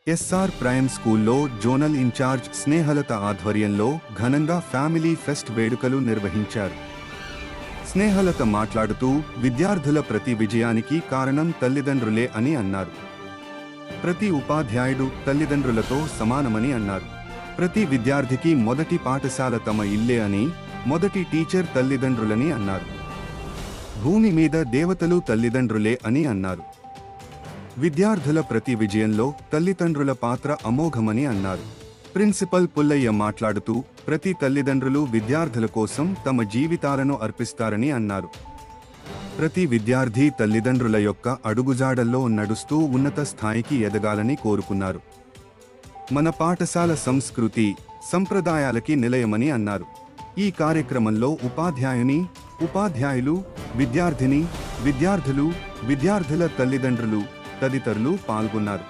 SR prime స్కూల్లో zonal incharge Snehalatha ఆధ్వర్యంలో ఘనంగా ఫ్యామిలీ ఫెస్ట్ వేడుకలు నిర్వహించారు. స్నేహలత మాట్లాడుతూ విద్యార్థుల ప్రతి విజయానికి కారణం తల్లిదండ్రులే అని అన్నారు. ప్రతి ఉపాధ్యాయుడు తల్లిదండ్రులతో సమానమని అన్నారు. ప్రతి విద్యార్థికి మొదటి పాఠశాల తమ ఇల్లే అని, మొదటి టీచర్ తల్లిదండ్రులని అన్నారు. భూమి మీద దేవతలు తల్లిదండ్రులే అని అన్నారు. విద్యార్థుల ప్రతి విజయంలో తల్లిదండ్రుల పాత్ర అమోఘమని అన్నారు. ప్రిన్సిపల్ పుల్లయ్య మాట్లాడుతూ ప్రతి తల్లిదండ్రులు విద్యార్థుల కోసం తమ జీవితాలను అర్పిస్తారని అన్నారు. ప్రతి విద్యార్థి తల్లిదండ్రుల యొక్క అడుగుజాడల్లో నడుస్తూ ఉన్నత స్థాయికి ఎదగాలని కోరుకున్నారు. మన పాఠశాల సంస్కృతి, సంప్రదాయాలకి నిలయమని అన్నారు. ఈ కార్యక్రమంలో ఉపాధ్యాయులు, విద్యార్థుల తల్లిదండ్రులు తదితరులు పాల్గొన్నారు.